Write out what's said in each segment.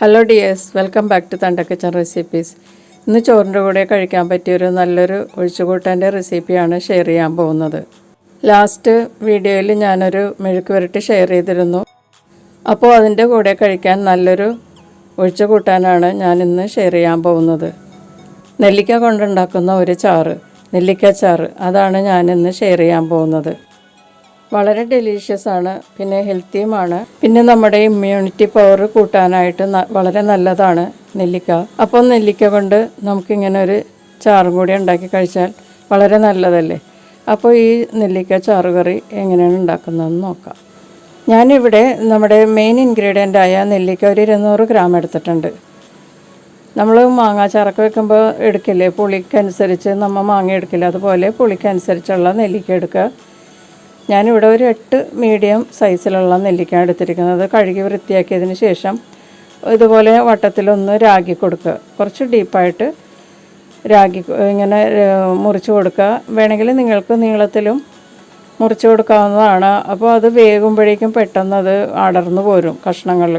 Hello dears, welcome back to ThunderKitchenRecipes. ഇന്ന് ചോറിൻ്റെ കൂടെ കഴിക്കാൻ പറ്റിയൊരു നല്ലൊരു ഒഴിച്ചുകൂട്ടാൻ്റെ റെസിപ്പിയാണ് ഷെയർ ചെയ്യാൻ പോകുന്നത്. ലാസ്റ്റ് വീഡിയോയിൽ ഞാനൊരു മെഴുക്ക് പുരട്ടി ഷെയർ ചെയ്തിരുന്നു. അപ്പോൾ അതിൻ്റെ കൂടെ കഴിക്കാൻ നല്ലൊരു ഒഴിച്ചുകൂട്ടാനാണ് ഞാനിന്ന് ഷെയർ ചെയ്യാൻ പോകുന്നത്. നെല്ലിക്ക കൊണ്ടുണ്ടാക്കുന്ന ഒരു ചാറ്, നെല്ലിക്കച്ചാറ്, അതാണ് ഞാനിന്ന് ഷെയർ ചെയ്യാൻ പോകുന്നത്. വളരെ ഡെലീഷ്യസ് ആണ്, പിന്നെ ഹെൽത്തിയുമാണ്. പിന്നെ നമ്മുടെ ഇമ്മ്യൂണിറ്റി പവർ കൂട്ടാനായിട്ട് വളരെ നല്ലതാണ് നെല്ലിക്ക. അപ്പോൾ നെല്ലിക്ക കൊണ്ട് നമുക്കിങ്ങനെ ഒരു ചാറും കൂടി ഉണ്ടാക്കി കഴിച്ചാൽ വളരെ നല്ലതല്ലേ. അപ്പോൾ ഈ നെല്ലിക്ക ചാറുകറി എങ്ങനെയാണ് ഉണ്ടാക്കുന്നതെന്ന് നോക്കാം. ഞാനിവിടെ നമ്മുടെ മെയിൻ ഇൻഗ്രീഡിയൻ്റായ നെല്ലിക്ക ഒരു 200 ഗ്രാം എടുത്തിട്ടുണ്ട്. നമ്മൾ മാങ്ങാച്ചാറൊക്കെ വെക്കുമ്പോൾ എടുക്കില്ലേ, പുളിക്കനുസരിച്ച് നമ്മൾ മാങ്ങ എടുക്കില്ല, അതുപോലെ പുളിക്കനുസരിച്ചുള്ള നെല്ലിക്ക എടുക്കുക. ഞാനിവിടെ ഒരു 8 മീഡിയം സൈസിലുള്ള നെല്ലിക്ക എടുത്തിരിക്കുന്നത്. കഴുകി വൃത്തിയാക്കിയതിന് ശേഷം ഇതുപോലെ വട്ടത്തിലൊന്ന് രാഗി കൊടുക്കുക. കുറച്ച് ഡീപ്പായിട്ട് രാഗി ഇങ്ങനെ മുറിച്ച് കൊടുക്കുക. വേണമെങ്കിൽ നിങ്ങൾക്ക് നീളത്തിലും മുറിച്ച് കൊടുക്കാവുന്നതാണ്. അപ്പോൾ അത് വേകുമ്പോഴേക്കും പെട്ടെന്ന് അത് അടർന്നു പോരും കഷ്ണങ്ങൾ.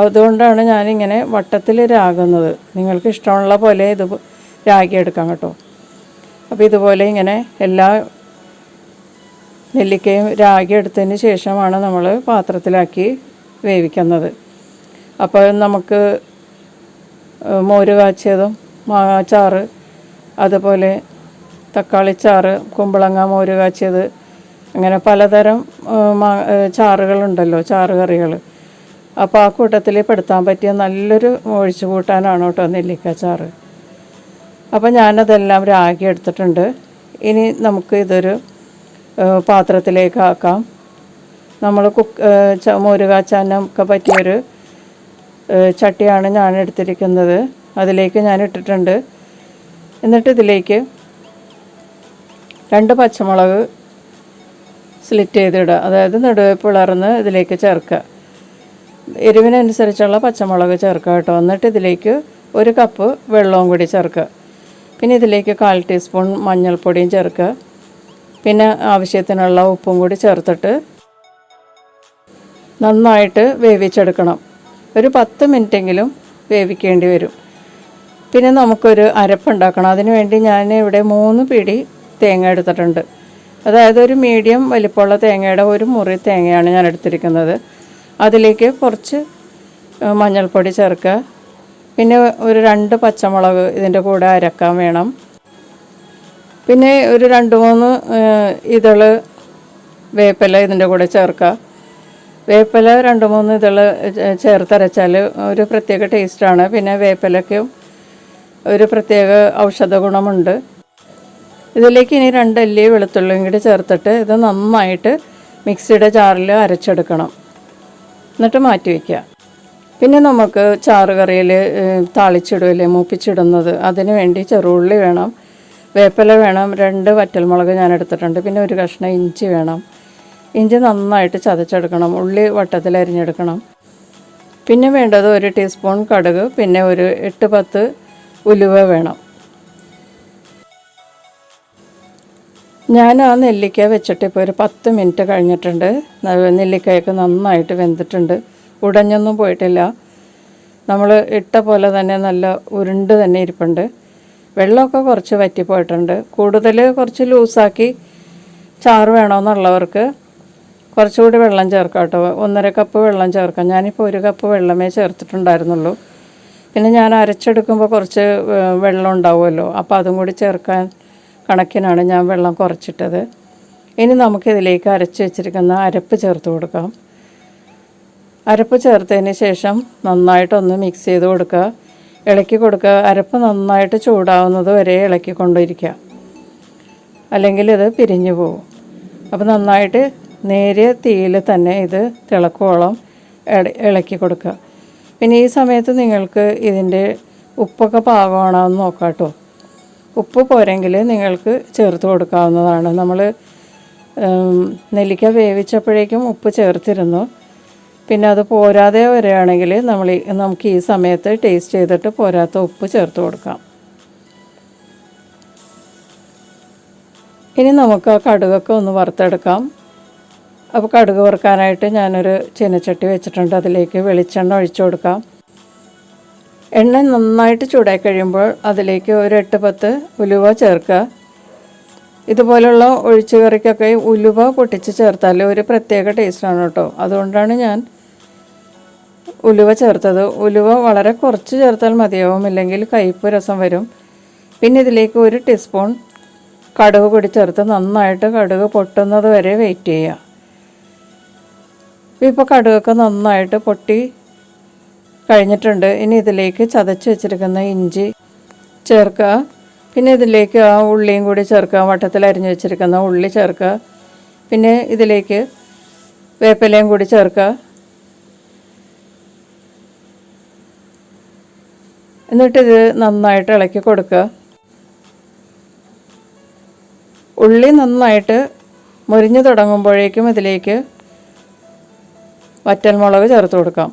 അതുകൊണ്ടാണ് ഞാനിങ്ങനെ വട്ടത്തിൽ രാകുന്നത്. നിങ്ങൾക്ക് ഇഷ്ടമുള്ള പോലെ ഇത് രാഗി എടുക്കാം കേട്ടോ. അപ്പോൾ ഇതുപോലെ ഇങ്ങനെ എല്ലാ നെല്ലിക്കയും രാഗി എടുത്തതിന് ശേഷമാണ് നമ്മൾ പാത്രത്തിലാക്കി വേവിക്കുന്നത്. അപ്പോൾ നമുക്ക് മോര് കാച്ചിയതും മാങ്ങാച്ചാറ്, അതുപോലെ തക്കാളിച്ചാറ്, കുമ്പളങ്ങ മോര് കാച്ചിയത്, അങ്ങനെ പലതരം ചാറുകളുണ്ടല്ലോ, ചാറുകറികൾ. അപ്പോൾ ആ കൂട്ടത്തിൽ പെടുത്താൻ പറ്റിയ നല്ലൊരു ഒഴിച്ചുകൂട്ടാനാണ് കേട്ടോ നെല്ലിക്കച്ചാറ്. അപ്പോൾ ഞാനതെല്ലാം രാഗി എടുത്തിട്ടുണ്ട്. ഇനി നമുക്ക് ഇതൊരു പാത്രത്തിലേക്ക് ആക്കാം. നമ്മൾ മോര് കാച്ചാനൊക്കെ പറ്റിയൊരു ചട്ടിയാണ് ഞാൻ എടുത്തിരിക്കുന്നത്. അതിലേക്ക് ഞാൻ ഇട്ടിട്ടുണ്ട്. എന്നിട്ട് ഇതിലേക്ക് 2 പച്ചമുളക് സ്ലിറ്റ് ചെയ്തിടുക, അതായത് നടുവേ പിളർന്ന് ഇതിലേക്ക് ചേർക്കുക. എരിവിനനുസരിച്ചുള്ള പച്ചമുളക് ചേർക്കുക കേട്ടോ. എന്നിട്ട് ഇതിലേക്ക് 1 കപ്പ് വെള്ളവും കൂടി ചേർക്കുക. പിന്നെ ഇതിലേക്ക് 1/4 ടീസ്പൂൺ മഞ്ഞൾപ്പൊടിയും ചേർക്കുക. പിന്നെ ആവശ്യത്തിനുള്ള ഉപ്പും കൂടി ചേർത്തിട്ട് നന്നായിട്ട് വേവിച്ചെടുക്കണം. ഒരു 10 മിനിറ്റെങ്കിലും വേവിക്കേണ്ടി വരും. പിന്നെ നമുക്കൊരു അരപ്പുണ്ടാക്കണം. അതിന് വേണ്ടി ഞാൻ ഇവിടെ 3 പിടി തേങ്ങ എടുത്തിട്ടുണ്ട്. അതായത് ഒരു മീഡിയം വലിപ്പമുള്ള തേങ്ങയുടെ 1 മുറി തേങ്ങയാണ് ഞാൻ എടുത്തിരിക്കുന്നത്. അതിലേക്ക് കുറച്ച് മഞ്ഞൾപ്പൊടി ചേർക്കുക. പിന്നെ ഒരു 2 പച്ചമുളക് ഇതിൻ്റെ കൂടെ അരക്കാൻ വേണം. പിന്നെ ഒരു 2-3 ഇതള് വേപ്പില ഇതിൻ്റെ കൂടെ ചേർക്കുക. വേപ്പില 2-3 ഇതള് ചേർത്തരച്ചാൽ ഒരു പ്രത്യേക ടേസ്റ്റാണ്. പിന്നെ വേപ്പിലയ്ക്കും ഒരു പ്രത്യേക ഔഷധ ഗുണമുണ്ട്. ഇതിലേക്ക് ഇനി 2 അല്ലി വെളുത്തുള്ളിയും കൂടി ചേർത്തിട്ട് ഇത് നന്നായിട്ട് മിക്സിയുടെ ജാറിൽ അരച്ചെടുക്കണം. എന്നിട്ട് മാറ്റി വയ്ക്കുക. പിന്നെ നമുക്ക് ചാറുകറിയിൽ താളിച്ചിടുമല്ലേ, മൂപ്പിച്ചിടുന്നത്, അതിന് വേണ്ടി ചെറുള്ളി വേണം, വേപ്പില വേണം, 2 വറ്റൽമുളക് ഞാൻ എടുത്തിട്ടുണ്ട്. പിന്നെ ഒരു കഷ്ണം ഇഞ്ചി വേണം. ഇഞ്ചി നന്നായിട്ട് ചതച്ചെടുക്കണം. ഉള്ളി വട്ടത്തിൽ അരിഞ്ഞെടുക്കണം. പിന്നെ വേണ്ടത് 1 ടീസ്പൂൺ കടുക്, പിന്നെ ഒരു 8-10 ഉലുവ വേണം. ഞാൻ ആ നെല്ലിക്ക വെച്ചിട്ട് ഇപ്പോൾ ഒരു 10 മിനിറ്റ് കഴിഞ്ഞിട്ടുണ്ട്. നെല്ലിക്കയൊക്കെ നന്നായിട്ട് വെന്തിട്ടുണ്ട്, ഉടഞ്ഞൊന്നും പോയിട്ടില്ല. നമ്മൾ ഇട്ട പോലെ തന്നെ നല്ല ഉരുണ്ട് തന്നെ ഇരിപ്പുണ്ട്. വെള്ളമൊക്കെ കുറച്ച് വറ്റിപ്പോയിട്ടുണ്ട്. കൂടുതൽ കുറച്ച് ലൂസാക്കി ചാറ് വേണമെന്നുള്ളവർക്ക് കുറച്ചുകൂടി വെള്ളം ചേർക്കാം കേട്ടോ. 1.5 കപ്പ് വെള്ളം ചേർക്കാം. ഞാനിപ്പോൾ 1 കപ്പ് വെള്ളമേ ചേർത്തിട്ടുണ്ടായിരുന്നുള്ളൂ. പിന്നെ ഞാൻ അരച്ചെടുക്കുമ്പോൾ കുറച്ച് വെള്ളം ഉണ്ടാവുമല്ലോ, അപ്പോൾ അതും കൂടി ചേർക്കാൻ കണക്കിനാണ് ഞാൻ വെള്ളം കുറച്ചിട്ടത്. ഇനി നമുക്കിതിലേക്ക് അരച്ച് വെച്ചിരിക്കുന്ന അരപ്പ് ചേർത്ത് കൊടുക്കാം. അരപ്പ് ചേർത്തതിന് ശേഷം നന്നായിട്ടൊന്ന് മിക്സ് ചെയ്ത് കൊടുക്കുക, ഇളക്കി കൊടുക്കുക. അരപ്പ് നന്നായിട്ട് ചൂടാവുന്നത് വരെ ഇളക്കി കൊണ്ടിരിക്കുക, അല്ലെങ്കിൽ ഇത് പിരിഞ്ഞു പോകും. അപ്പോൾ നന്നായിട്ട് നേരിയ തീയിൽ തന്നെ ഇത് തിളക്കോളം ഇളക്കി കൊടുക്കുക. പിന്നെ ഈ സമയത്ത് നിങ്ങൾക്ക് ഇതിൻ്റെ ഉപ്പൊക്കെ പാകമാണോ എന്ന് നോക്കാം കേട്ടോ. ഉപ്പ് പോരെങ്കിൽ നിങ്ങൾക്ക് ചേർത്ത് കൊടുക്കാവുന്നതാണ്. നമ്മൾ നെല്ലിക്ക വേവിച്ചപ്പോഴേക്കും ഉപ്പ് ചേർത്തിരുന്നു. പിന്നെ അത് പോരാതെ വരികയാണെങ്കിൽ നമുക്ക് ഈ സമയത്ത് ടേസ്റ്റ് ചെയ്തിട്ട് പോരാത്ത ഉപ്പ് ചേർത്ത് കൊടുക്കാം. ഇനി നമുക്ക് ആ കടുകൊക്കെ ഒന്ന് വറുത്തെടുക്കാം. അപ്പോൾ കടുക് വറുക്കാനായിട്ട് ഞാനൊരു ചീനച്ചട്ടി വെച്ചിട്ടുണ്ട്. അതിലേക്ക് വെളിച്ചെണ്ണ ഒഴിച്ചു കൊടുക്കാം. എണ്ണ നന്നായിട്ട് ചൂടായി കഴിയുമ്പോൾ അതിലേക്ക് ഒരു 8-10 ഉലുവ ചേർക്കുക. ഇതുപോലുള്ള ഒഴിച്ചു കറിക്കൊക്കെ ഉലുവ പൊട്ടിച്ച് ചേർത്താൽ ഒരു പ്രത്യേക ടേസ്റ്റാണ് കേട്ടോ. അതുകൊണ്ടാണ് ഞാൻ ഉലുവ ചേർത്തത്. ഉലുവ വളരെ കുറച്ച് ചേർത്താൽ മതിയാവും, ഇല്ലെങ്കിൽ കയ്പ്പ് രസം വരും. പിന്നെ ഇതിലേക്ക് 1 ടീസ്പൂൺ കടുക് കൂടി ചേർത്ത് നന്നായിട്ട് കടുക് പൊട്ടുന്നത് വരെ വെയിറ്റ് ചെയ്യുക. ഇപ്പോൾ കടുകൊക്കെ നന്നായിട്ട് പൊട്ടി കഴിഞ്ഞിട്ടുണ്ട്. ഇനി ഇതിലേക്ക് ചതച്ച് വെച്ചിരിക്കുന്ന ഇഞ്ചി ചേർക്കുക. പിന്നെ ഇതിലേക്ക് ആ ഉള്ളിയും കൂടി ചേർക്കുക. വട്ടത്തിൽ അരിഞ്ഞ് വെച്ചിരിക്കുന്ന ഉള്ളി ചേർക്കുക. പിന്നെ ഇതിലേക്ക് വേപ്പിലയും കൂടി ചേർക്കുക. എന്നിട്ടിത് നന്നായിട്ട് ഇളക്കി കൊടുക്കുക. ഉള്ളി നന്നായിട്ട് മുരിഞ്ഞു തുടങ്ങുമ്പോഴേക്കും ഇതിലേക്ക് വറ്റൽമുളക് ചേർത്ത് കൊടുക്കാം.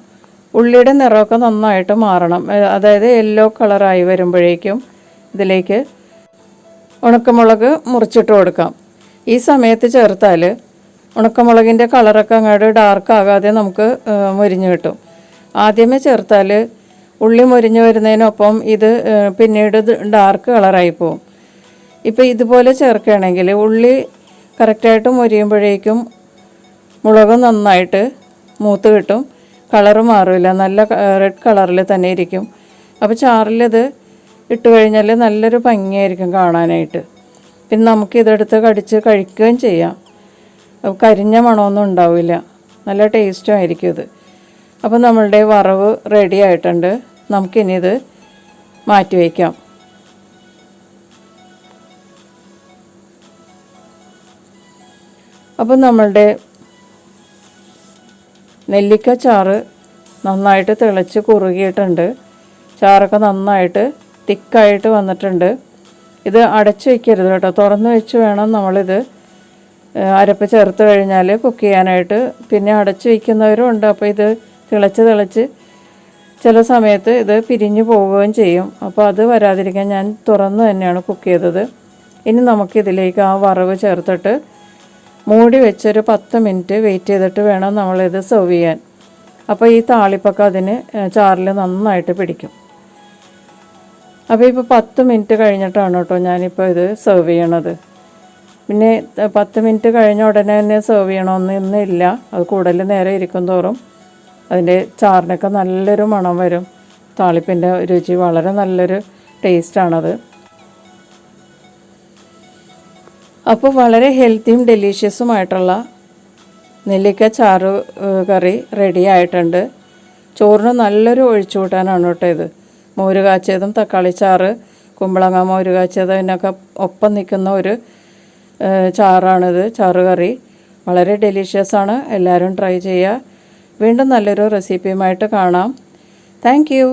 ഉള്ളിയുടെ നിറമൊക്കെ നന്നായിട്ട് മാറണം. അതായത് യെല്ലോ കളറായി വരുമ്പോഴേക്കും ഇതിലേക്ക് ഉണക്കമുളക് മുറിച്ചിട്ട് കൊടുക്കാം. ഈ സമയത്ത് ചേർത്താൽ ഉണക്കമുളകിൻ്റെ കളറൊക്കെ അങ്ങോട്ട് ഡാർക്ക് ആകാതെ നമുക്ക് മുരിഞ്ഞ് കിട്ടും. ആദ്യമേ ചേർത്താൽ ഉള്ളി മുരിഞ്ഞ് വരുന്നതിനൊപ്പം ഇത് പിന്നീട് ഡാർക്ക് കളറായി പോവും. ഇപ്പോൾ ഇതുപോലെ ചേർക്കുകയാണെങ്കിൽ ഉള്ളി കറക്റ്റായിട്ട് മുരിയുമ്പോഴേക്കും മുളക് നന്നായിട്ട് മൂത്ത് കിട്ടും. കളറ് മാറില്ല, നല്ല റെഡ് കളറിൽ തന്നെ ഇരിക്കും. അപ്പോൾ ചാറിലിത് ഇട്ട് കഴിഞ്ഞാൽ നല്ലൊരു ഭംഗിയായിരിക്കും കാണാനായിട്ട്. പിന്നെ നമുക്കിതെടുത്ത് കടിച്ച് കഴിക്കുകയും ചെയ്യാം. കരിഞ്ഞ മണമൊന്നും ഉണ്ടാവില്ല, നല്ല ടേസ്റ്റും ആയിരിക്കും ഇത്. അപ്പോൾ നമ്മളുടെ വറവ് റെഡി ആയിട്ടുണ്ട്. നമുക്കിനി ഇത് മാറ്റി വയ്ക്കാം. അപ്പോൾ നമ്മളുടെ നെല്ലിക്ക ചാറ് നന്നായിട്ട് തിളച്ച് കുറുകിയിട്ടുണ്ട്. ചാറൊക്കെ നന്നായിട്ട് തിക്കായിട്ട് വന്നിട്ടുണ്ട്. ഇത് അടച്ചു വയ്ക്കരുത് കേട്ടോ, തുറന്ന് വെച്ച് വേണം നമ്മളിത് അരപ്പ് ചേർത്ത് കഴിഞ്ഞാൽ കുക്ക് ചെയ്യാനായിട്ട്. പിന്നെ അടച്ചു വയ്ക്കുന്നവരും ഉണ്ട്. അപ്പോൾ ഇത് തിളച്ച് ചില സമയത്ത് ഇത് പിരിഞ്ഞു പോവുകയും ചെയ്യും. അപ്പോൾ അത് വരാതിരിക്കാൻ ഞാൻ തുറന്ന് തന്നെയാണ് കുക്ക് ചെയ്തത്. ഇനി നമുക്കിതിലേക്ക് ആ വറവ് ചേർത്തിട്ട് മൂടി വെച്ചൊരു 10 മിനിറ്റ് വെയിറ്റ് ചെയ്തിട്ട് വേണം നമ്മളിത് സെർവ് ചെയ്യാൻ. അപ്പോൾ ഈ താളിപ്പൊക്കെ അതിന് ചാറിൽ നന്നായിട്ട് പിടിക്കും. അപ്പോൾ ഇപ്പോൾ 10 മിനിറ്റ് കഴിഞ്ഞിട്ടാണ് കേട്ടോ ഞാനിപ്പോൾ ഇത് സെർവ് ചെയ്യണത്. പിന്നെ 10 മിനിറ്റ് കഴിഞ്ഞ ഉടനെ തന്നെ സെർവ് ചെയ്യണമെന്നൊന്നുമില്ല. അത് കൂടുതൽ നേരം ഇരിക്കും തോറും അതിൻ്റെ ചാറിനൊക്കെ നല്ലൊരു മണം വരും. താളിപ്പിൻ്റെ രുചി വളരെ നല്ലൊരു ടേസ്റ്റാണത്. അപ്പോൾ വളരെ ഹെൽത്തിയും ഡെലീഷ്യസുമായിട്ടുള്ള നെല്ലിക്ക ചാറ് കറി റെഡി ആയിട്ടുണ്ട്. ചോറിന് നല്ലൊരു ഒഴിച്ചു കൂട്ടാനാണ് കേട്ടോ ഇത്. മോര് കാച്ചിയതും തക്കാളി ചാറ്, കുമ്പളങ്ങ മോര് കാച്ചിയതും ഇതിനൊക്കെ ഒപ്പം നിൽക്കുന്ന ഒരു ചാറാണിത്, ചാറ് കറി. വളരെ ഡെലീഷ്യസാണ്. എല്ലാവരും ട്രൈ ചെയ്യുക. വീണ്ടും നല്ലൊരു റെസിപ്പിയുമായിട്ട് കാണാം. Thank you.